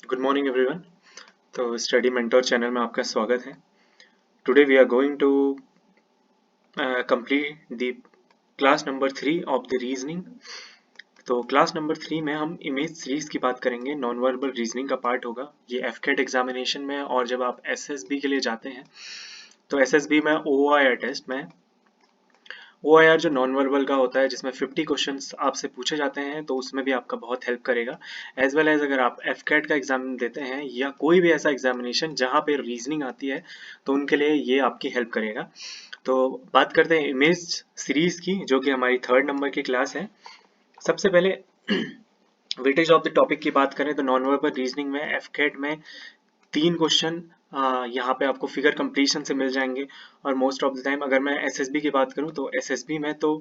Good morning everyone. तो study mentor channel में आपका स्वागत है। Today we are going to complete the class number 3 of the reasoning. तो क्लास नंबर 3 में हम इमेज सीरीज की बात करेंगे। नॉन वर्बल रीजनिंग का पार्ट होगा ये एफकेट एग्जामिनेशन में, और जब आप एसएसबी के लिए जाते हैं तो एसएसबी में ओआईआर टेस्ट में OIR जो नॉन वर्बल का होता है जिसमें 50 क्वेश्चंस आपसे पूछे जाते हैं, तो उसमें भी आपका बहुत हेल्प करेगा। एज वेल एज अगर आप एफकेट का एग्जाम देते हैं या कोई भी ऐसा एग्जामिनेशन जहाँ पे रीजनिंग आती है, तो उनके लिए ये आपकी हेल्प करेगा। तो बात करते हैं इमेज सीरीज की, जो कि हमारी 3rd नंबर की क्लास है। सबसे पहले वेटेज ऑफ द टॉपिक की बात करें तो नॉन वर्बल रीजनिंग में एफकेट में 3 क्वेश्चन यहाँ पे आपको फिगर कंप्लीशन से मिल जाएंगे। और मोस्ट ऑफ द टाइम अगर मैं एसएसबी की बात करूँ तो एसएसबी में तो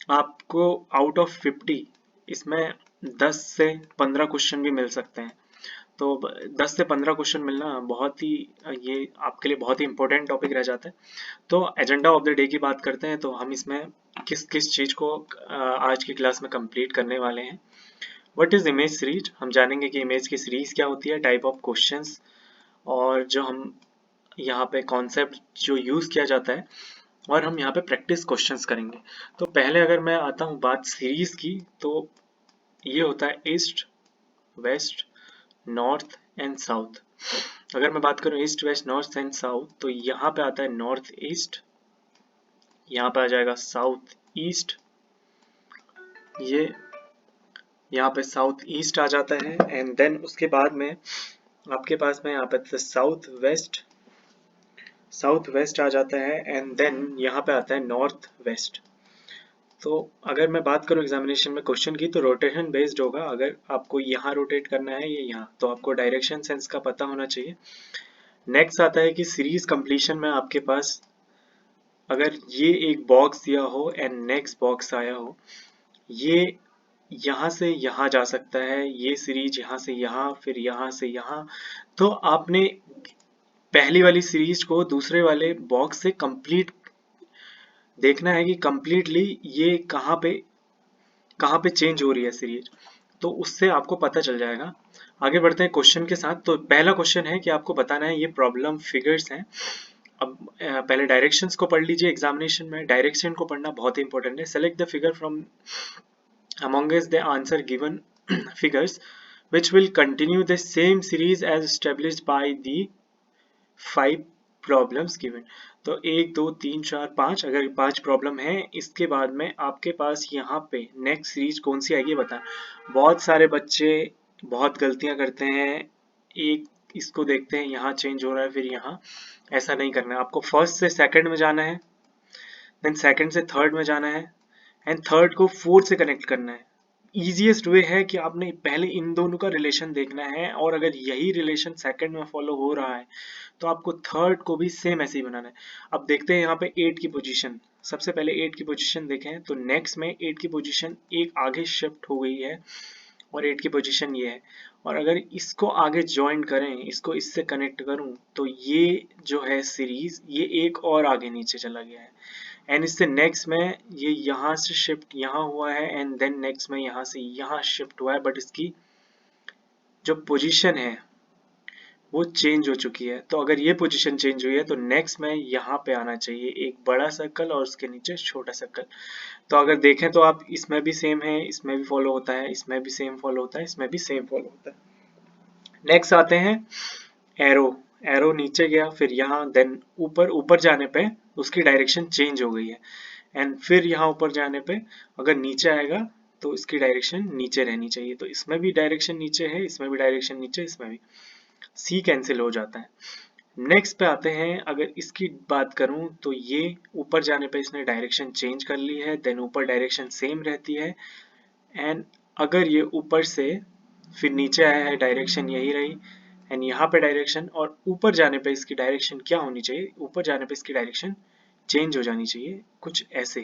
आपको आउट ऑफ 50 इसमें 10 से 15 क्वेश्चन भी मिल सकते हैं। तो 10 से 15 क्वेश्चन मिलना बहुत ही ये आपके लिए बहुत ही इंपॉर्टेंट टॉपिक रह जाता है। तो एजेंडा ऑफ द डे की बात करते हैं तो हम इसमें किस किस चीज़ को आज की क्लास में कंप्लीट करने वाले हैं। व्हाट इज इमेज सीरीज, हम जानेंगे कि इमेज की सीरीज क्या होती है, टाइप ऑफ क्वेश्चंस, और जो हम यहाँ पे कॉन्सेप्ट जो यूज़ किया जाता है, और हम यहाँ पे प्रैक्टिस क्वेश्चंस करेंगे। तो पहले अगर मैं आता हूँ बात सीरीज की, तो ये होता है east, west, north and south. अगर मैं बात करूँ east, west, north and south, तो यहाँ पे आता है नॉर्थ ईस्ट, यहाँ पे आ जाएगा साउथ ईस्ट, ये यहाँ पे साउथ ईस्ट आ जाता है, एंड देन उसके बाद में आपके पास में यहाँ पे साउथ वेस्ट, साउथ वेस्ट आ जाता है, एंड देन यहाँ पे आता है नॉर्थ वेस्ट। तो अगर मैं बात करूँ एग्जामिनेशन में क्वेश्चन की, तो रोटेशन बेस्ड होगा। अगर आपको यहाँ रोटेट करना है या यहाँ, तो आपको डायरेक्शन सेंस का पता होना चाहिए। नेक्स्ट आता है कि सीरीज कंप्लीशन में आपके पास अगर ये एक बॉक्स दिया हो एंड नेक्स्ट बॉक्स आया हो, ये यहाँ से यहाँ जा सकता है, ये सीरीज यहाँ से यहाँ, फिर यहाँ से यहाँ, तो आपने पहली वाली सीरीज को दूसरे वाले बॉक्स से कंप्लीट देखना है कि कंप्लीटली ये कहाँ पे चेंज हो रही है सीरीज, तो उससे आपको पता चल जाएगा। आगे बढ़ते हैं क्वेश्चन के साथ। तो पहला क्वेश्चन है कि आपको बताना है ये प्रॉब्लम फिगर्स हैं। अब पहले डायरेक्शंस को पढ़ लीजिए। एग्जामिनेशन में डायरेक्शन को पढ़ना बहुत इंपॉर्टेंट है। Select the figure from amongst the answer given figures which will continue the same series as established by the 5 problems given. तो 1 2 3 4 5, अगर 5 प्रॉब्लम है, इसके बाद में आपके पास यहाँ पे नेक्स्ट सीरीज कौन सी आएगी बता। बहुत सारे बच्चे बहुत गलतियां करते हैं। एक इसको देखते हैं यहाँ चेंज हो रहा है, फिर यहाँ, ऐसा नहीं करना है। आपको फर्स्ट से सेकंड में जाना है, देन सेकंड से थर्ड में जाना है, एंड थर्ड को फोर्थ से कनेक्ट करना है। इजीएस्ट वे है कि आपने पहले इन दोनों का रिलेशन देखना है, और अगर यही रिलेशन सेकंड में फॉलो हो रहा है तो आपको थर्ड को भी सेम ऐसे ही बनाना है। अब देखते हैं यहाँ पे 8 की पोजीशन। सबसे पहले 8 की पोजीशन देखें तो नेक्स्ट में 8 की पोजीशन एक आगे शिफ्ट हो गई है, और 8 की पोजीशन ये है। और अगर इसको आगे ज्वाइन करें, इसको इससे कनेक्ट करूं, तो ये जो है सीरीज, ये एक और आगे नीचे चला गया है। एंड इससे नेक्स्ट में ये यहाँ से शिफ्ट यहाँ हुआ है, एंड देन नेक्स्ट में यहाँ से यहाँ शिफ्ट हुआ है, बट इसकी जो पोजीशन है वो चेंज हो चुकी है। तो अगर ये पोजीशन चेंज हुई है तो नेक्स्ट में यहाँ पे आना चाहिए एक बड़ा सर्कल और उसके नीचे छोटा सर्कल। तो अगर देखें तो आप इसमें भी सेम है, इसमें भी फॉलो होता है, इसमें भी सेम फॉलो होता है, इसमें भी सेम फॉलो होता है। नेक्स्ट आते हैं एरो। एरो नीचे गया, फिर यहाँ, देन ऊपर, ऊपर जाने पे उसकी डायरेक्शन चेंज हो गई है, एंड फिर यहाँ ऊपर जाने पे अगर नीचे आएगा तो इसकी डायरेक्शन नीचे रहनी चाहिए। तो इसमें भी डायरेक्शन नीचे है, इसमें भी डायरेक्शन नीचे, इसमें भी। सी कैंसिल हो जाता है। नेक्स्ट पे आते हैं, अगर इसकी बात करूं तो ये ऊपर जाने पे इसने डायरेक्शन चेंज कर ली है, देन ऊपर डायरेक्शन सेम रहती है, एंड अगर ये ऊपर से फिर नीचे आया है, डायरेक्शन यही रही, एंड यहाँ पे डायरेक्शन, और ऊपर जाने पे इसकी डायरेक्शन क्या होनी चाहिए, ऊपर जाने पे इसकी डायरेक्शन चेंज हो जानी चाहिए, कुछ ऐसे।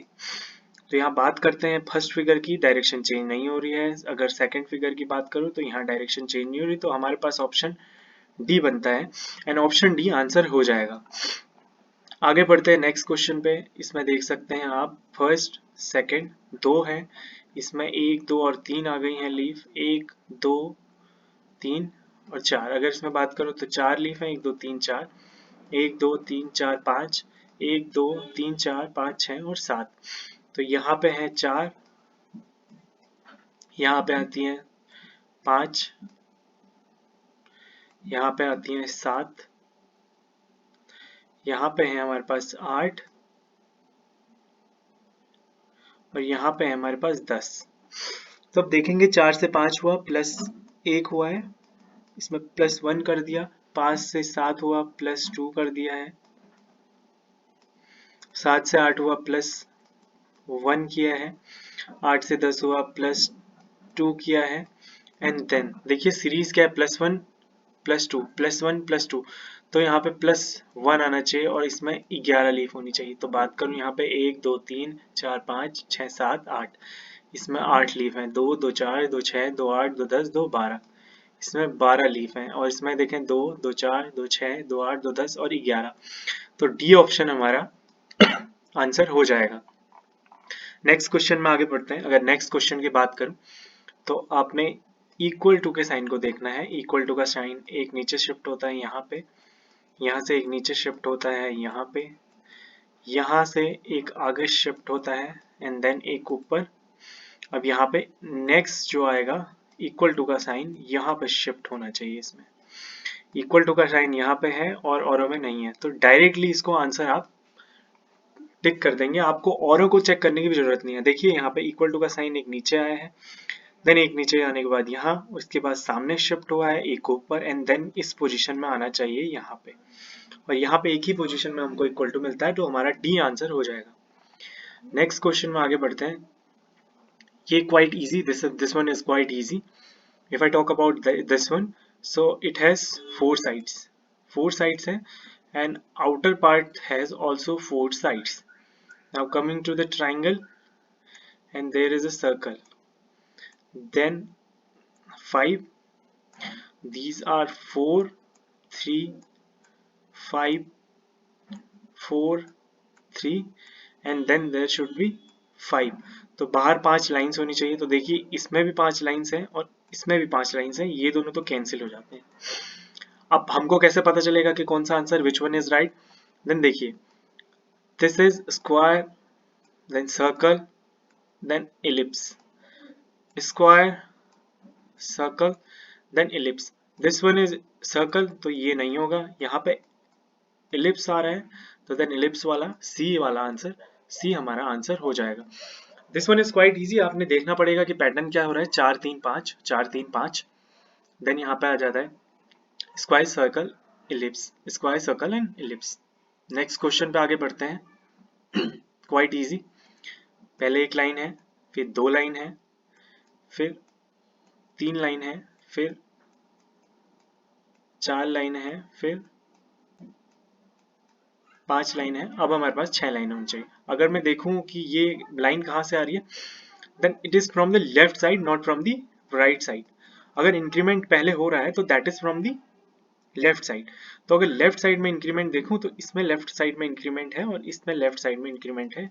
तो यहाँ बात करते हैं फर्स्ट फिगर की, डायरेक्शन चेंज नहीं हो रही है। अगर सेकंड फिगर की बात करूँ तो यहाँ डायरेक्शन चेंज नहीं हो रही, तो हमारे पास ऑप्शन डी बनता है, एंड ऑप्शन डी आंसर हो जाएगा। आगे बढ़ते हैं नेक्स्ट क्वेश्चन पे। इसमें देख सकते हैं आप फर्स्ट सेकंड दो है, इसमें 1 2 और 3 आ गई हैं लीफ, 1 2 3 और 4। अगर इसमें बात करूँ तो 4 लीफ है, 1 2 3 4, 1 2 3 4 5, 1 2 3 4 5 6 और 7। तो यहाँ पे है 4, यहाँ पे आती है 5, यहाँ पे आती है 7, यहाँ पे है हमारे पास 8 और यहाँ पे है हमारे पास 10। तो अब देखेंगे 4 से 5 हुआ, प्लस 1 हुआ है, इसमें प्लस 1 कर दिया। 5 से 7 हुआ, प्लस 2 कर दिया है। 7 से 8 हुआ, प्लस 1 किया है। 8 से 10 हुआ, प्लस 2 किया है। एंड देन देखिए सीरीज क्या है, प्लस 1 प्लस 2 प्लस 1 प्लस 2, तो यहाँ पे प्लस 1 आना चाहिए और इसमें 11 लीफ होनी चाहिए। तो बात करूँ यहाँ पे 1 2 3 4 5 6 7 8, इसमें 8 लीफ हैं। 2 2 4 2 6 2 8 2 10 2 12, इसमें 12 लीफ हैं। और इसमें देखें 2 2 4 2 6 2 8 2 10 और 11, तो डी ऑप्शन हमारा आंसर हो जाएगा। नेक्स्ट क्वेश्चन में आगे बढ़ते हैं। अगर नेक्स्ट क्वेश्चन की बात करूं तो आपने इक्वल टू के साइन को देखना है। इक्वल टू का साइन एक नीचे शिफ्ट होता है यहाँ पे, यहाँ से एक नीचे शिफ्ट होता है यहाँ पे, यहाँ से एक आगे शिफ्ट होता है एंड देन एक ऊपर। अब यहाँ पे नेक्स्ट जो आएगा इक्वल टू का साइन यहाँ पे शिफ्ट होना चाहिए। इसमें इक्वल टू का साइन यहाँ पे है और औरों में नहीं है, तो डायरेक्टली इसको आंसर आप टिक कर देंगे। आपको औरों को चेक करने की भी जरूरत नहीं है। देखिए यहाँ पे इक्वल टू का साइन एक नीचे आया है, देन एक नीचे आने के बाद यहाँ, उसके बाद सामने शिफ्ट हुआ है एक ऊपर एंड देन इस पोजीशन में आना चाहिए यहाँ पे, और यहाँ पे एक ही पोजीशन में हमको इक्वल टू मिलता है, तो हमारा डी आंसर हो जाएगा। नेक्स्ट क्वेश्चन में आगे बढ़ते हैं। ये quite easy, this one is quite easy. If I talk about this one, so it has 4 sides, 4 sides है, and outer part has also 4 sides. Now coming to the triangle, and there is a circle, then 5, these are 4 3 5 4 3 and then there should be 5। तो बाहर 5 lines होनी चाहिए। तो देखिए इसमें भी 5 lines हैं और इसमें भी 5 लाइंस हैं, ये दोनों तो कैंसिल हो जाते हैं। अब हमको कैसे पता चलेगा कि कौन सा answer, which one is right? Then देखिए, this is square, then circle, then ellipse, square circle then ellipse. This one is circle, तो ये नहीं होगा। यहाँ पे इलिप्स आ रहा है, तो देन इलिप्स वाला सी वाला आंसर, सी हमारा आंसर हो जाएगा। This one is quite easy. आपने देखना पड़ेगा कि पैटर्न क्या हो रहा है, 4 3 5 4 3 5, देन यहाँ पे आ जाता है square circle ellipse, square circle and ellipse. Next question पे आगे बढ़ते हैं। Quite easy. पहले एक लाइन है, फिर 2 लाइन है, फिर 3 लाइन है, फिर 4 लाइन है, फिर 5 लाइन है। अब हमारे पास 6 लाइन होनी चाहिए। अगर मैं देखूं कि ये लाइन कहाँ से आ रही है, then it is from the left side, not from the right side. अगर इंक्रीमेंट पहले हो रहा है तो that is from the left side. तो अगर लेफ्ट साइड में इंक्रीमेंट देखूं तो इसमें लेफ्ट साइड में इंक्रीमेंट है और इसमें लेफ्ट साइड में इंक्रीमेंट है।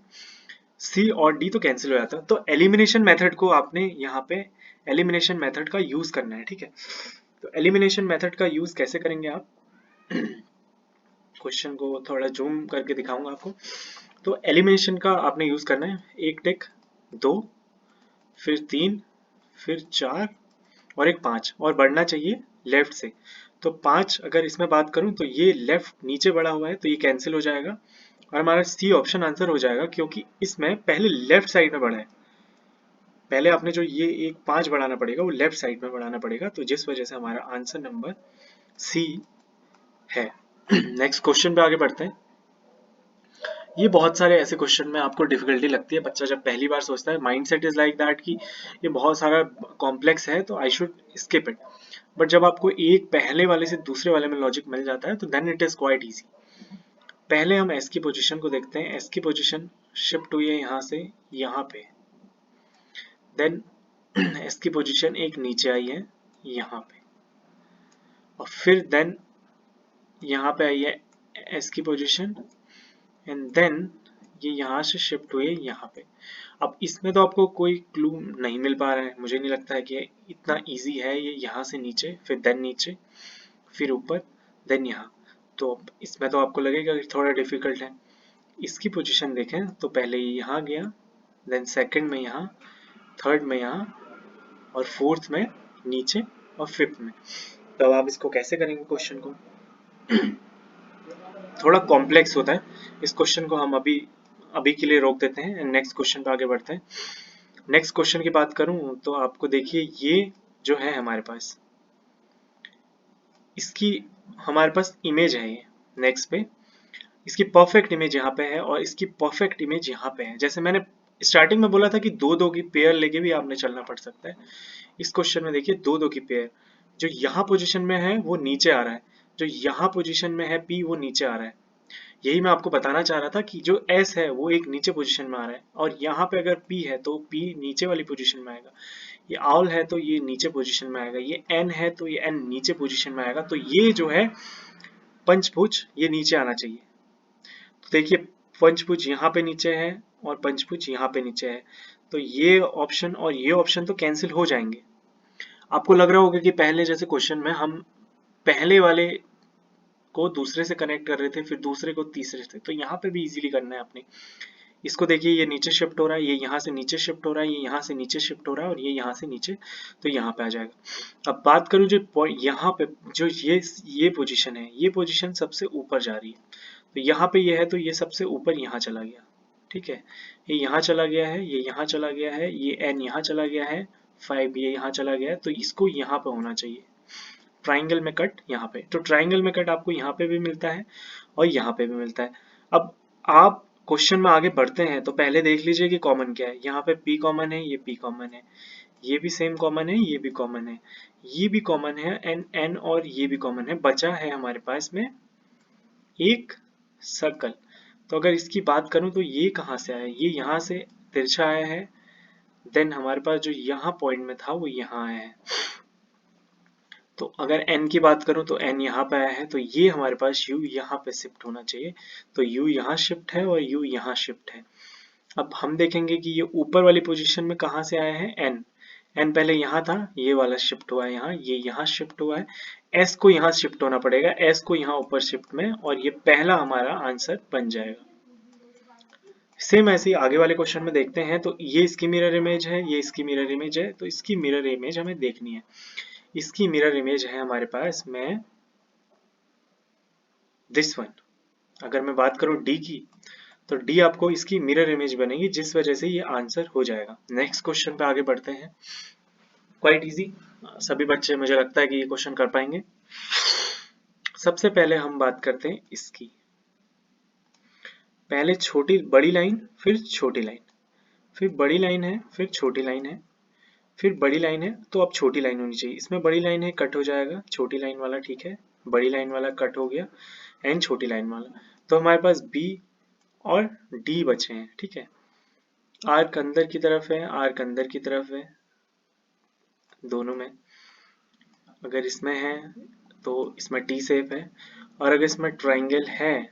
सी और डी तो कैंसिल हो जाता है। तो एलिमिनेशन मेथड को आपने यहाँ पे एलिमिनेशन मेथड का यूज करना है, ठीक है। तो एलिमिनेशन मेथड का यूज कैसे करेंगे आप, क्वेश्चन को थोड़ा जूम करके दिखाऊंगा आपको। तो एलिमिनेशन का आपने यूज करना है, एक टिक, 2, फिर 3, फिर 4 और एक 5, और बढ़ना चाहिए लेफ्ट से। तो 5 अगर इसमें बात करूं तो ये लेफ्ट नीचे बढ़ा हुआ है, तो ये कैंसिल हो जाएगा और हमारा सी ऑप्शन आंसर हो जाएगा, क्योंकि इसमें पहले लेफ्ट साइड में बढ़ा है। पहले आपने जो ये एक 5 बढ़ाना पड़ेगा वो लेफ्ट साइड में बढ़ाना पड़ेगा, तो जिस वजह से हमारा आंसर नंबर सी है। नेक्स्ट क्वेश्चन पे आगे बढ़ते हैं। ये बहुत सारे ऐसे क्वेश्चन में आपको डिफिकल्टी लगती है, बच्चा जब पहली बार सोचता है, माइंडसेट इज लाइक दैट कि ये बहुत सारा कॉम्प्लेक्स है तो I should skip it. But जब आपको एक पहले वाले से दूसरे वाले में लॉजिक मिल जाता है तो then it is quite easy. पहले हम एस की पोजीशन को देखते हैं। एस की पोजीशन शिफ्ट हुई है यहाँ से यहाँ पे, देन एस की पोजीशन एक नीचे आई है यहाँ पे, और फिर देन यहाँ पे आई है एस की पोजीशन, एंड देन ये यहाँ से शिफ्ट हुए यहाँ पे। अब इसमें तो आपको कोई क्लू नहीं मिल पा रहा है, मुझे नहीं लगता है कि इतना इजी है ये। यहाँ से नीचे, फिर देन नीचे, फिर ऊपर, देन यहाँ। तो इसमें तो आपको लगेगा कि थोड़ा डिफिकल्ट है। इसकी पोजीशन देखें तो पहले ये यहाँ गया, देन सेकंड में यहाँ, थर्ड में यहाँ, और फोर्थ में नीचे, और फिफ्थ में। तो अब आप इसको कैसे करेंगे क्वेश्चन को? थोड़ा कॉम्प्लेक्स होता है। इस क्वेश्चन को हम अभी अभी के लिए रोक देते हैं एंड नेक्स्ट क्वेश्चन पे आगे बढ़ते हैं। नेक्स्ट क्वेश्चन की बात करूं तो आपको देखिए, ये जो है हमारे पास, इसकी हमारे पास इमेज है ये नेक्स्ट पे। इसकी परफेक्ट इमेज यहाँ पे है और इसकी परफेक्ट इमेज यहाँ पे है। जैसे मैंने स्टार्टिंग में बोला था कि दो दो की पेयर लेके भी आपने चलना पड़ सकता है। इस क्वेश्चन में देखिए दो दो की पेयर, जो यहाँ पोजीशन में है वो नीचे आ रहा है, जो यहाँ पोजीशन में है P वो नीचे आ रहा है। यही मैं आपको बताना चाह रहा था कि जो S है वो एक नीचे पोजीशन में आ रहा है, और यहाँ पे अगर P है तो P नीचे वाली पोजीशन में आएगा। ये आउल है तो ये नीचे पोजीशन में आएगा, ये N है तो ये N नीचे पोजीशन में आएगा। तो ये जो है पंचभुज, ये नीचे आना चाहिए। तो देखिए पंचभुज यहाँ पे नीचे है और पंचभुज यहाँ पे नीचे है, तो ये ऑप्शन और ये ऑप्शन तो कैंसिल हो जाएंगे। आपको लग रहा होगा कि पहले जैसे क्वेश्चन में हम पहले वाले को दूसरे से कनेक्ट कर रहे थे, फिर दूसरे को तीसरे से, तो यहाँ पे भी इजीली करना है आपने। इसको देखिए, ये नीचे शिफ्ट हो रहा है, ये यहाँ से नीचे शिफ्ट हो रहा है, ये यहाँ से नीचे शिफ्ट हो रहा है, और ये यहाँ से नीचे, तो यहाँ पे आ जाएगा। अब बात करूँ जो यहाँ पे जो ये पोजीशन है, ये पोजीशन सबसे ऊपर जा रही है। तो यहाँ पे ये है तो ये सबसे ऊपर यहाँ चला गया, ठीक है। ये यहाँ चला गया है, ये यहाँ चला गया है, ये n यहाँ चला गया है, 5 ये यहाँ चला गया है, तो इसको यहाँ पे होना चाहिए। ट्राइंगल में कट यहाँ पे, तो ट्राइंगल में कट आपको यहाँ पे भी मिलता है और यहाँ पे भी मिलता है। अब आप क्वेश्चन में आगे बढ़ते हैं तो पहले देख लीजिए कि कॉमन क्या है। यहाँ पे P कॉमन है, ये P कॉमन है, ये भी सेम कॉमन है, ये भी कॉमन है, ये भी कॉमन है, एंड n और ये भी कॉमन है। बचा है हमारे पास में एक सर्कल। तो अगर इसकी बात करूं तो ये कहाँ से आया? ये यहाँ से तिरछा आया है, देन हमारे पास जो यहाँ पॉइंट में था वो यहाँ आया है। तो अगर n की बात करूं तो n यहाँ पे आया है, तो ये हमारे पास u यहाँ पे शिफ्ट होना चाहिए। तो u यहाँ शिफ्ट है और u यहाँ शिफ्ट है। अब हम देखेंगे कि ये ऊपर वाली पोजीशन में कहाँ से आया है? n पहले यहाँ था, ये वाला शिफ्ट हुआ है यहाँ, ये यहाँ शिफ्ट हुआ है, s को यहाँ शिफ्ट होना पड़ेगा, s को यहाँ ऊपर शिफ्ट में, और ये पहला हमारा आंसर बन जाएगा। सेम ऐसे ही आगे वाले क्वेश्चन में देखते हैं। तो ये इसकी मिरर इमेज है, ये इसकी मिरर इमेज है, तो इसकी मिरर इमेज हमें देखनी है। इसकी मिरर इमेज है हमारे पास में दिस वन। अगर मैं बात करूं D की, तो D आपको इसकी मिरर इमेज बनेगी, जिस वजह से ये आंसर हो जाएगा। नेक्स्ट क्वेश्चन पे आगे बढ़ते हैं। क्वाइट इजी, सभी बच्चे मुझे लगता है कि ये क्वेश्चन कर पाएंगे। सबसे पहले हम बात करते हैं इसकी। पहले छोटी बड़ी लाइन, फिर छोटी लाइन, फिर बड़ी लाइन है, फिर छोटी लाइन है, फिर बड़ी लाइन है, तो अब छोटी लाइन होनी चाहिए। इसमें बड़ी लाइन है, कट हो जाएगा, छोटी लाइन वाला ठीक है, बड़ी लाइन वाला कट हो गया, एंड छोटी लाइन वाला। तो हमारे पास B और D बचे हैं, ठीक है। आर्क अंदर की तरफ है, आर्क अंदर की तरफ है, दोनों में। अगर इसमें है तो इसमें T सेफ है, और अगर इसमें ट्राइंगल है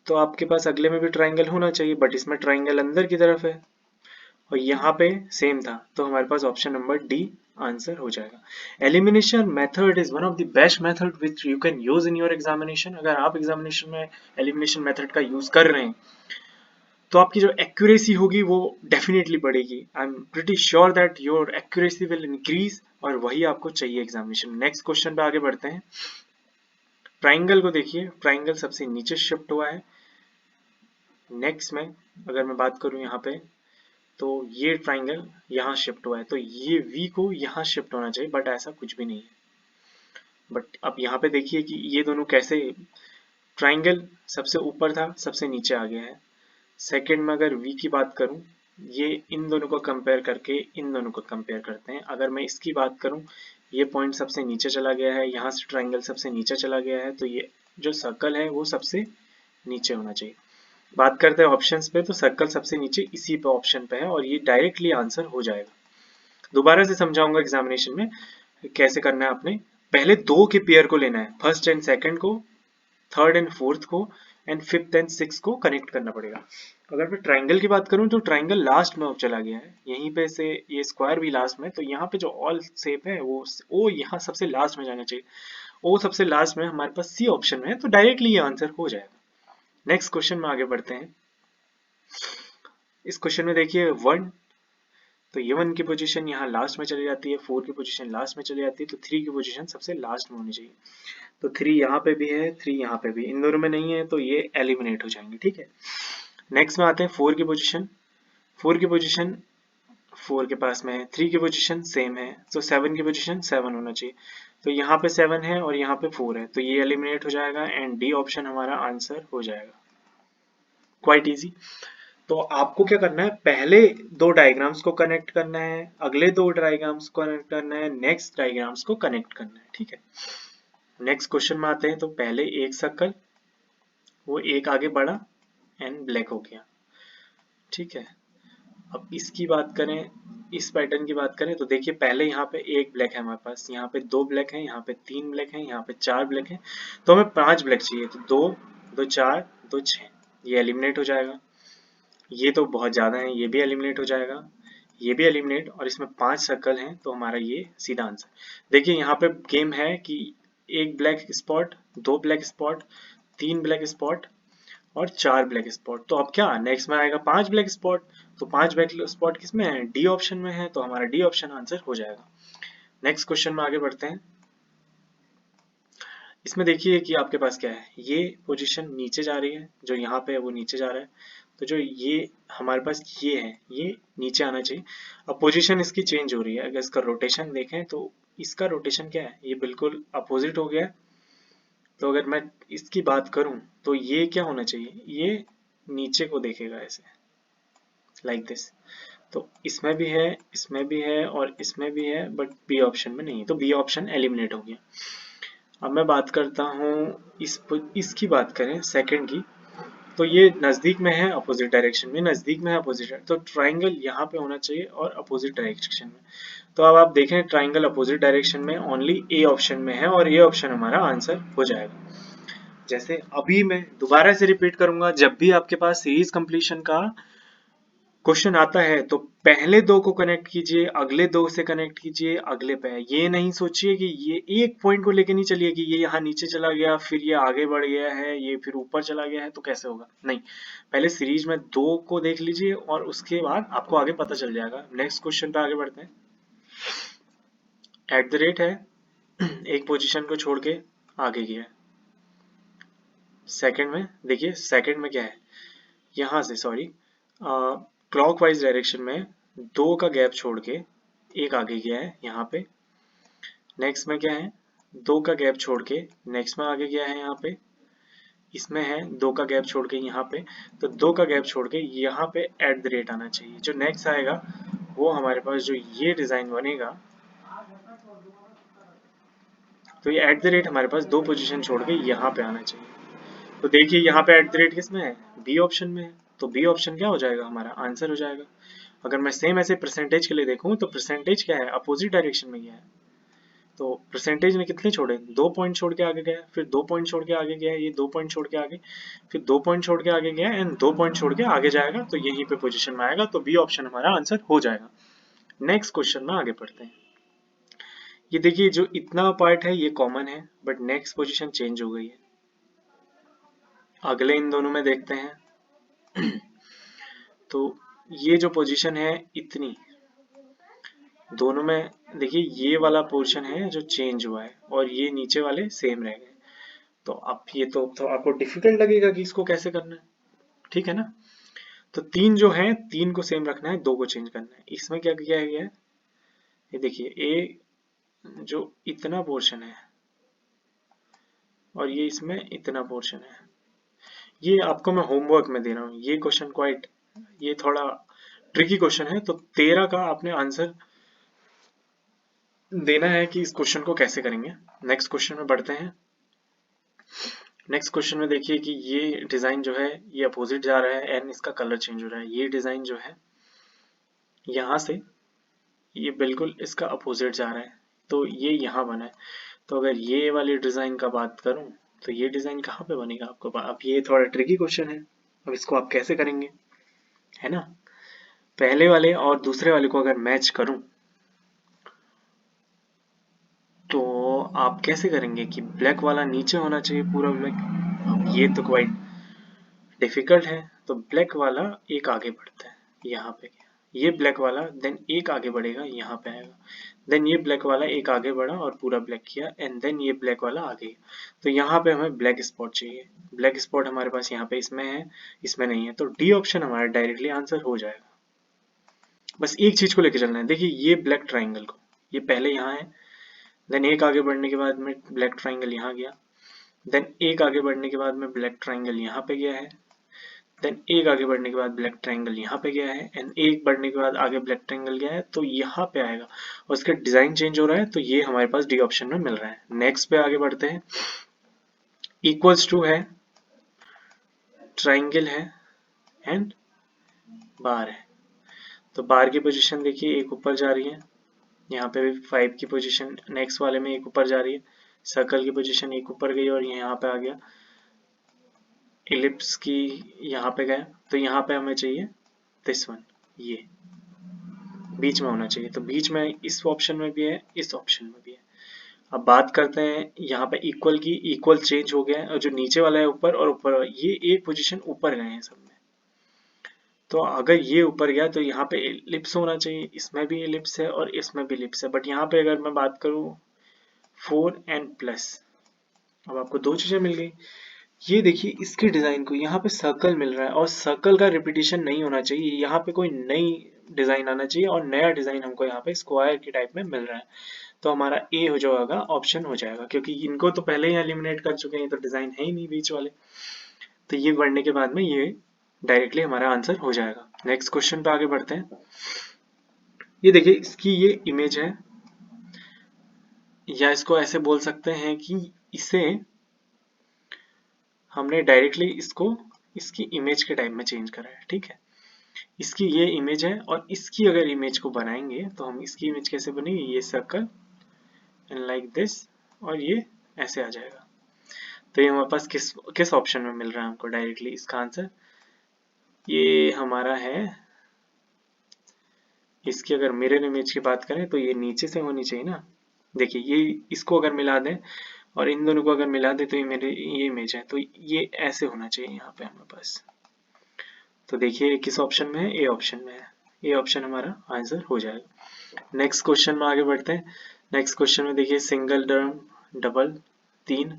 तो आपके पास अगले में भी ट्राइंगल होना चाहिए, बट इसमें ट्राइंगल अंदर की तरफ है और यहाँ पे सेम था, तो हमारे पास ऑप्शन नंबर D आंसर हो जाएगा। Elimination method is one of the best method which you can use in your examination. अगर आप एग्जामिनेशन में एलिमिनेशन मेथड का यूज कर रहे हैं तो आपकी जो एक्यूरेसी होगी वो डेफिनेटली बढ़ेगी। I am pretty sure that your accuracy will increase, और वही आपको चाहिए एग्जामिनेशन। नेक्स्ट क्वेश्चन पे आगे बढ़ते हैं। ट्राइंगल को देखिए, ट्राइंगल सबसे नीचे शिफ्ट हुआ है। नेक्स्ट में अगर मैं बात करूं यहाँ पे, तो ये ट्राइंगल यहाँ शिफ्ट हुआ है, तो ये V को यहाँ शिफ्ट होना चाहिए, बट ऐसा कुछ भी नहीं है। बट अब यहाँ पे देखिए कि ये दोनों कैसे, ट्राइंगल सबसे ऊपर था, सबसे नीचे आ गया है। सेकंड में अगर V की बात करूं, ये इन दोनों को कंपेयर करके इन दोनों को कंपेयर करते हैं। अगर मैं इसकी बात करूं, ये पॉइंट सबसे नीचे चला गया है, यहाँ से ट्राइंगल सबसे नीचे चला गया है, तो ये जो सर्कल है वो सबसे नीचे होना चाहिए। बात करते हैं ऑप्शंस पे, तो सर्कल सबसे नीचे इसी पे ऑप्शन पे है, और ये डायरेक्टली आंसर हो जाएगा। दोबारा से समझाऊंगा एग्जामिनेशन में कैसे करना है। आपने पहले दो के पेयर को लेना है, फर्स्ट एंड सेकंड को, थर्ड एंड फोर्थ को, एंड फिफ्थ एंड सिक्स को कनेक्ट करना पड़ेगा। अगर मैं ट्राइंगल की बात करूं तो ट्राइंगल लास्ट में अब चला गया है, यहीं पे से ये स्क्वायर भी लास्ट में, तो यहाँ पे जो ऑल शेप है वो ओ यहाँ सबसे लास्ट में जाना चाहिए, ओ सबसे लास्ट में हमारे पास सी ऑप्शन में है, तो डायरेक्टली ये आंसर हो जाएगा। नेक्स्ट क्वेश्चन में आगे बढ़ते हैं। इस क्वेश्चन में देखिए 1, तो ये 1 की पोजीशन यहाँ लास्ट में चली जाती है, 4 की पोजीशन लास्ट में चली जाती है, तो 3 की पोजीशन सबसे लास्ट में होनी चाहिए। तो 3 यहाँ पे भी है, 3 यहाँ पे भी, इन दोनों में नहीं है तो ये एलिमिनेट हो जाएंगे, ठीक है। नेक्स्ट में आते हैं 4 की पोजीशन। 4 की पोजीशन 4 के पास में है, 3 की पोजीशन सेम है, तो 7 की पोजीशन 7 होना चाहिए, तो यहाँ पे 7 है और यहाँ पे 4 है, तो ये एलिमिनेट हो जाएगा एंड डी ऑप्शन हमारा आंसर हो जाएगा। Quite easy. तो आपको क्या करना है, पहले दो डायग्राम्स को कनेक्ट करना है, अगले दो डायग्राम्स को कनेक्ट करना है, नेक्स्ट डायग्राम्स को कनेक्ट करना है, ठीक है। नेक्स्ट क्वेश्चन में आते हैं। तो पहले एक सर्कल, वो एक आगे बढ़ा एंड ब्लैक हो गया, ठीक है। अब इसकी बात करें, इस पैटर्न की बात करें, तो देखिए पहले यहाँ पे एक ब्लैक है हमारे पास, यहाँ पे 2 ब्लैक है, यहाँ पे 3 ब्लैक है, यहाँ पे 4 ब्लैक है, तो हमें 5 ब्लैक चाहिए, तो 2 2 4 2 6, ये एलिमिनेट हो जाएगा। ये तो बहुत ज्यादा है, ये भी एलिमिनेट हो जाएगा, ये भी एलिमिनेट, और इसमें 5 सर्कल हैं, तो हमारा ये सीधा आंसर। देखिए यहाँ पे गेम है कि एक black spot, 2 black spot, 3 black spot और 4 ब्लैक स्पॉट, तो अब क्या नेक्स्ट में आएगा 5 ब्लैक स्पॉट, तो 5 ब्लैक स्पॉट किसमें है, डी ऑप्शन में है, तो हमारा डी ऑप्शन आंसर हो जाएगा। नेक्स्ट क्वेश्चन में आगे बढ़ते हैं। इसमें देखिए कि आपके पास क्या है, ये पोजीशन नीचे जा रही है, जो यहाँ पे है वो नीचे जा रहा है, तो जो ये हमारे पास ये है ये नीचे आना चाहिए। अब पोजीशन इसकी चेंज हो रही है, अगर इसका रोटेशन देखें तो इसका रोटेशन क्या है, ये बिल्कुल अपोजिट हो गया है। तो अगर मैं इसकी बात करूं तो ये क्या होना चाहिए, ये नीचे को देखेगा ऐसे, लाइक दिस। तो इसमें भी है, इसमें भी है और इसमें भी है, बट बी ऑप्शन में नहीं, तो बी ऑप्शन एलिमिनेट हो गया। अब मैं बात करता हूँ इसकी बात करें सेकंड की, तो ये नजदीक में है, अपोजिट डायरेक्शन में नजदीक में है, अपोजिट है, तो ट्राइंगल यहाँ पे होना चाहिए और अपोजिट डायरेक्शन में। तो अब आप देखें ट्राइंगल अपोजिट डायरेक्शन में ओनली ए ऑप्शन में है, और ए ऑप्शन हमारा आंसर हो जाएगा। जैसे अभी मैं दोबारा से रिपीट करूंगा, जब भी आपके पास सीरीज कंप्लीशन का क्वेश्चन आता है तो पहले दो को कनेक्ट कीजिए, अगले दो से कनेक्ट कीजिए, अगले पे। ये नहीं सोचिए कि ये एक पॉइंट को लेके नहीं चलिए कि ये यहाँ नीचे चला गया, फिर ये आगे बढ़ गया है, ये फिर ऊपर चला गया है, तो कैसे होगा, नहीं। पहले सीरीज में दो को देख लीजिए और उसके बाद आपको आगे पता चल जाएगा। नेक्स्ट क्वेश्चन पे आगे बढ़ते हैं। एट द रेट है, एक पोजीशन को छोड़ के आगे गया है। सेकंड में देखिए, सेकंड में क्या है, यहाँ से सॉरी क्लॉकवाइज डायरेक्शन में दो का गैप छोड़ के एक आगे गया है यहाँ पे। नेक्स्ट में क्या है, दो का गैप छोड़ के नेक्स्ट में आगे गया है यहाँ पे। इसमें है दो का गैप छोड़ के यहाँ पे, तो दो का गैप छोड़ के यहाँ पे एट द रेट आना चाहिए। जो नेक्स्ट आएगा वो हमारे पास जो ये डिजाइन बनेगा, तो ये एट द रेट हमारे पास दो पोजीशन छोड़ के यहाँ पे आना चाहिए। तो देखिए यहाँ पे एट द रेट किस में है, बी ऑप्शन में है, तो बी ऑप्शन क्या हो जाएगा, हमारा आंसर हो जाएगा। अगर मैं सेम ऐसे परसेंटेज के लिए देखूं तो परसेंटेज क्या है, अपोजिट डायरेक्शन में गया है, तो परसेंटेज ने कितने छोड़े, 2 पॉइंट छोड़ के आगे गया, फिर 2 पॉइंट छोड़ के आगे गया, ये 2 पॉइंट छोड़ के आगे, फिर 2 पॉइंट छोड़ के आगे गया एंड 2 पॉइंट छोड़ के आगे जाएगा, तो यहीं पे पोजीशन में आएगा, तो बी ऑप्शन हमारा आंसर हो जाएगा। नेक्स्ट क्वेश्चन में आगे बढ़ते हैं। ये देखिए जो इतना पार्ट है ये कॉमन है, बट नेक्स्ट पोजीशन चेंज हो गई है। अगले इन दोनों में देखते हैं। तो ये जो पोजीशन है इतनी, दोनों में देखिए ये वाला पोर्शन है जो चेंज हुआ है और ये नीचे वाले सेम रह गए, तो अब ये तो आपको डिफिकल्ट लगेगा कि इसको कैसे करना है, ठीक है ना। तो तीन जो है, तीन को सेम रखना है, दो को चेंज करना है। इसमें क्या किया गया है, ये देखिए ए जो इतना पोर्शन है और ये इसमें इतना पोर्शन है, ये आपको मैं होमवर्क में दे रहा हूँ। ये क्वेश्चन क्वाइट, ये थोड़ा ट्रिकी क्वेश्चन है, तो 13 का आपने आंसर देना है कि इस क्वेश्चन को कैसे करेंगे। नेक्स्ट क्वेश्चन में बढ़ते हैं। नेक्स्ट क्वेश्चन में देखिए कि ये डिजाइन जो है ये अपोजिट जा रहा है एंड इसका कलर चेंज हो रहा है। ये डिजाइन जो है यहाँ से ये बिल्कुल इसका अपोजिट जा रहा है, तो ये यहाँ बना है। तो अगर ये वाली डिजाइन का बात करूं तो ये डिजाइन कहाँ पे बनेगा आपको? अब ये थोड़ा ट्रिकी क्वेश्चन है, अब इसको आप कैसे करेंगे, है ना? पहले वाले और दूसरे वाले को अगर मैच करूं तो आप कैसे करेंगे कि ब्लैक वाला नीचे होना चाहिए पूरा ब्लैक। अब ये तो क्वाइट डिफिकल्ट है, तो ब्लैक वाला एक आगे बढ़ता है यहाँ पे, ये ब्लैक वाला देन एक आगे बढ़ेगा यहाँ पे आएगा, देन ये ब्लैक वाला एक आगे बढ़ा और पूरा ब्लैक किया, एंड देन ये ब्लैक वाला आगे। तो यहाँ पे हमें ब्लैक स्पॉट चाहिए, ब्लैक स्पॉट हमारे पास यहाँ पे इसमें है, इसमें नहीं है, तो डी ऑप्शन हमारा डायरेक्टली आंसर हो जाएगा। बस एक चीज को लेके चलना है, देखिए ये ब्लैक ट्राइंगल को, ये पहले यहाँ है, देन एक आगे बढ़ने के बाद में ब्लैक ट्राइंगल यहाँ गया, देन एक आगे बढ़ने के बाद में ब्लैक ट्राइंगल यहाँ पे गया है, देन एक आगे बढ़ने के बाद ब्लैक ट्राइंगल यहाँ पे गया है, एंड एक बढ़ने के बाद आगे ब्लैक ट्राइंगल गया है, तो यहाँ पे आएगा और इसका डिजाइन चेंज हो रहा है, तो ये हमारे पास डी ऑप्शन में मिल रहा है। नेक्स्ट पे आगे बढ़ते हैं, इक्वल्स टू है, ट्राइंगल है, एंड बार है। तो बार की पोजीशन देखिए एक ऊपर जा रही है, यहाँ पे भी 5 की पोजीशन नेक्स्ट वाले में एक ऊपर जा रही है, सर्कल की पोजीशन एक ऊपर गई और यहाँ पे आ गया, इलिप्स की यहाँ पे गया, तो यहाँ पे हमें चाहिए दिस वन, ये बीच में होना चाहिए, तो बीच में इस ऑप्शन में भी है, इस ऑप्शन में भी है। अब बात करते हैं यहाँ पे इक्वल की, इक्वल चेंज हो गया है और जो नीचे वाला है ऊपर और ऊपर, ये एक पोजीशन ऊपर गए हैं सब में, तो अगर ये ऊपर गया तो यहाँ पे इलिप्स होना चाहिए, इसमें भी इलिप्स है और इसमें भी इलिप्स है, बट यहाँ पे अगर मैं बात करूँ 4 एंड प्लस, अब आपको दो चीजें मिल गई। ये देखिए इसके डिजाइन को यहाँ पे सर्कल मिल रहा है और सर्कल का रिपीटिशन नहीं होना चाहिए, यहाँ पे कोई नई डिजाइन आना चाहिए और नया डिजाइन हमको यहाँ पे स्क्वायर के टाइप में मिल रहा है, तो हमारा ए हो जाएगा, ऑप्शन हो जाएगा, क्योंकि इनको तो पहले ही एलिमिनेट कर चुके हैं, तो डिजाइन है ही नहीं बीच वाले, तो ये बढ़ने के बाद में ये डायरेक्टली हमारा आंसर हो जाएगा। नेक्स्ट क्वेश्चन पे आगे बढ़ते हैं, ये देखिए इसकी ये इमेज है, या इसको ऐसे बोल सकते हैं कि इसे हमने डायरेक्टली इसको इसकी इमेज के टाइप में चेंज करा है, ठीक है। इसकी ये इमेज है और इसकी अगर इमेज को बनाएंगे तो हम इसकी इमेज कैसे बनेगी, ये सर्कल एंड लाइक दिस, और ये ऐसे आ जाएगा। तो ये हमारे पास किस किस ऑप्शन में मिल रहा है हमको डायरेक्टली इसका आंसर, ये हमारा है, इसकी अगर मिरर इमेज की बात करें तो ये नीचे से होनी चाहिए ना, देखिए ये इसको अगर मिला दें और इन दोनों को अगर मिला दे तो ये मेरे ये इमेज है, तो ये ऐसे होना चाहिए यहाँ पे हमारे पास। तो देखिए किस ऑप्शन में है, ए ऑप्शन में है, ए ऑप्शन हमारा आंसर हो जाएगा। नेक्स्ट क्वेश्चन में आगे बढ़ते हैं। नेक्स्ट क्वेश्चन में देखिए सिंगल टर्म, डबल, 3,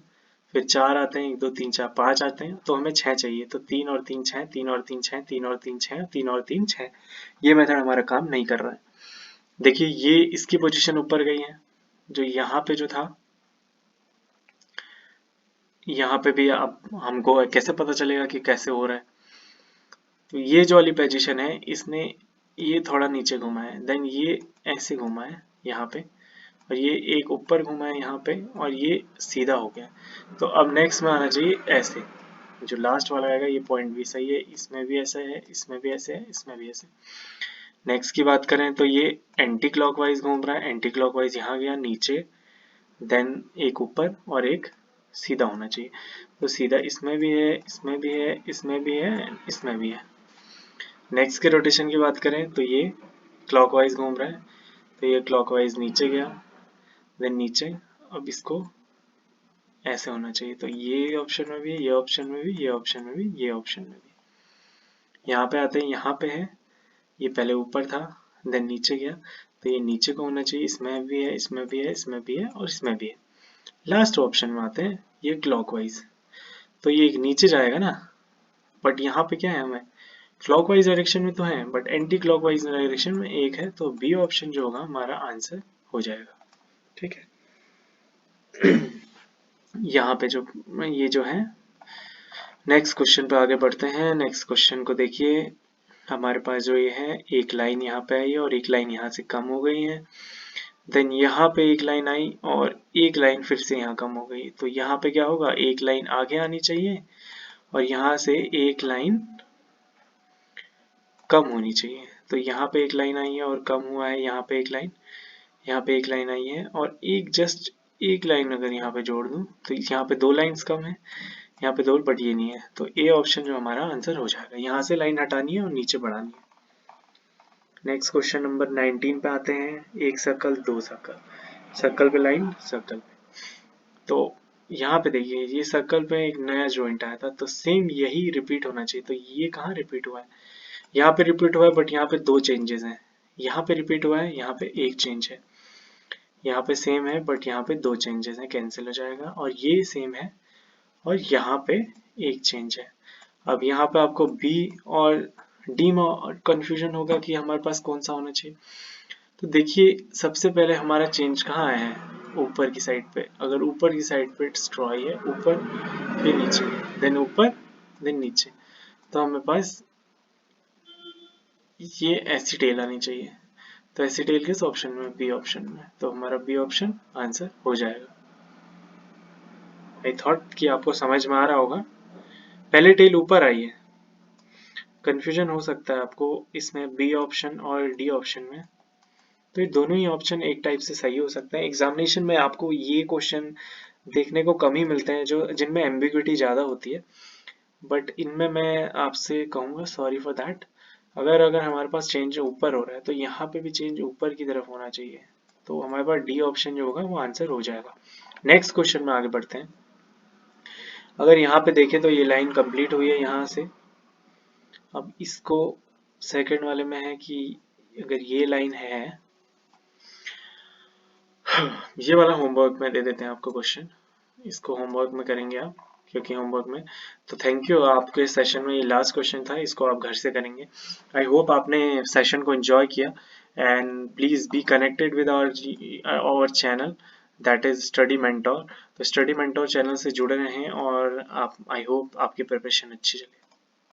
फिर 4 आते हैं, 1 2 3 4 5 आते हैं, तो हमें 6 चाहिए, तो 3 और 3 6, 3 और 3 6, 3 और 3 6, 3 और 3 6, ये मेथड हमारा काम नहीं कर रहा है। देखिए ये इसकी पोजीशन ऊपर गई है, जो यहाँ पे जो था, यहाँ पे भी अब हमको कैसे पता चलेगा कि कैसे हो रहा है, तो ये जो वाली पोजीशन है इसने ये थोड़ा नीचे घुमा है, देन ये ऐसे घुमा है यहाँ पे, और ये एक ऊपर घुमा है यहाँ पे, और ये सीधा हो गया, तो अब नेक्स्ट में आना चाहिए ऐसे, जो लास्ट वाला आएगा, ये पॉइंट भी सही है, इसमें भी ऐसा है, इसमें भी ऐसे है, इसमें भी ऐसे। नेक्स्ट की बात करें तो ये एंटी क्लॉकवाइज घूम रहा है, एंटी क्लॉकवाइज यहाँ गया नीचे, देन एक ऊपर और एक सीधा होना चाहिए, तो सीधा इसमें भी है, इसमें भी है, इसमें भी है, इसमें भी है। नेक्स्ट के रोटेशन की बात करें तो ये क्लॉकवाइज घूम रहा है, तो ये क्लॉकवाइज नीचे गया, देन नीचे, अब इसको ऐसे होना चाहिए, तो ये ऑप्शन में भी, ये ऑप्शन में भी, ये ऑप्शन में भी, ये ऑप्शन में भी। यहाँ पे आते हैं, यहाँ पे है, ये पहले ऊपर था देन नीचे गया, तो ये नीचे को होना चाहिए, इसमें भी है, इसमें भी है, इसमें भी है और इसमें भी है। लास्ट ऑप्शन में आते हैं, ये क्लॉकवाइज, तो ये एक नीचे जाएगा ना, बट यहाँ पे क्या है, हमें क्लॉकवाइज डायरेक्शन में तो है बट एंटी क्लॉकवाइज डायरेक्शन में एक है, तो बी ऑप्शन जो होगा हमारा आंसर हो जाएगा, ठीक है। यहाँ पे जो ये जो है, नेक्स्ट क्वेश्चन पे आगे बढ़ते हैं। नेक्स्ट क्वेश्चन को देखिए, हमारे पास जो ये है, एक लाइन यहाँ पे आई है और एक लाइन यहाँ से कम हो गई है, देन यहाँ पे एक लाइन आई और एक लाइन फिर से यहाँ कम हो गई, तो यहाँ पे क्या होगा, एक लाइन आगे आनी चाहिए और यहाँ से एक लाइन कम होनी चाहिए, तो यहाँ पे एक लाइन आई है और कम हुआ है, यहाँ पे एक लाइन, यहाँ पे एक लाइन आई है और एक जस्ट एक लाइन अगर यहाँ पे जोड़ दूं तो यहाँ पे 2 लाइंस कम है, यहाँ पे 2, बट ये नहीं है, तो ए ऑप्शन जो हमारा आंसर हो जाएगा। यहाँ से लाइन हटानी है और नीचे बढ़ानी है। नेक्स्ट क्वेश्चन नंबर 19 पे आते हैं। एक सर्कल, 2 सर्कल, सर्कल पे लाइन, सर्कल पे, तो यहाँ पे देखिए ये सर्कल पे एक नया जॉइंट आया था, तो सेम यही रिपीट होना चाहिए। तो ये कहाँ रिपीट हुआ है? यहाँ पे रिपीट हुआ है, बट यहाँ पे 2 चेंजेस हैं। यहाँ पे रिपीट हुआ है, यहाँ पे 1 चेंज है। यहाँ पे सेम है, बट यहाँ पे 2 चेंजेस हैं, कैंसिल हो जाएगा। और ये सेम है और यहाँ पे 1 चेंज है। अब यहाँ पे आपको बी और डी में कंफ्यूजन होगा कि हमारे पास कौन सा होना चाहिए। तो देखिए सबसे पहले हमारा चेंज कहाँ आया है? ऊपर की साइड पे। अगर ऊपर की साइड पे डिस्ट्रॉय है, ऊपर फिर नीचे, देन ऊपर देन नीचे, तो हमें पास ये ऐसी टेल आनी चाहिए। तो ऐसी टेल किस ऑप्शन में? बी ऑप्शन में। तो हमारा बी ऑप्शन आंसर हो जाएगा। आई थॉट कि आपको समझ में आ रहा होगा। पहले टेल ऊपर आई है, कंफ्यूजन हो सकता है आपको इसमें बी ऑप्शन और डी ऑप्शन में। तो ये दोनों ही ऑप्शन एक टाइप से सही हो सकता है। एग्जामिनेशन में आपको ये क्वेश्चन देखने को कम ही मिलते हैं जो जिनमें एम्बिग्विटी ज़्यादा होती है, बट इनमें मैं आपसे कहूँगा सॉरी फॉर दैट। अगर अगर हमारे पास चेंज ऊपर हो रहा है तो यहाँ पे भी चेंज ऊपर की तरफ होना चाहिए। तो हमारे पास डी ऑप्शन जो होगा वो आंसर हो जाएगा। नेक्स्ट क्वेश्चन में आगे बढ़ते हैं। अगर यहाँ पे देखें तो ये लाइन कंप्लीट हुई है यहाँ से। अब इसको सेकंड वाले में है कि अगर ये लाइन है, ये वाला होमवर्क में दे देते हैं आपको क्वेश्चन, इसको होमवर्क में करेंगे आप, क्योंकि होमवर्क में। तो थैंक यू, आपके सेशन में ये लास्ट क्वेश्चन था, इसको आप घर से करेंगे। आई होप आपने सेशन को एंजॉय किया, and please be connected with our channel that is study mentor. तो स्टडी मेंटोर चैनल से जुड़े रहें और आप, आई होप आपकी प्रिपरेशन अच्छी चले।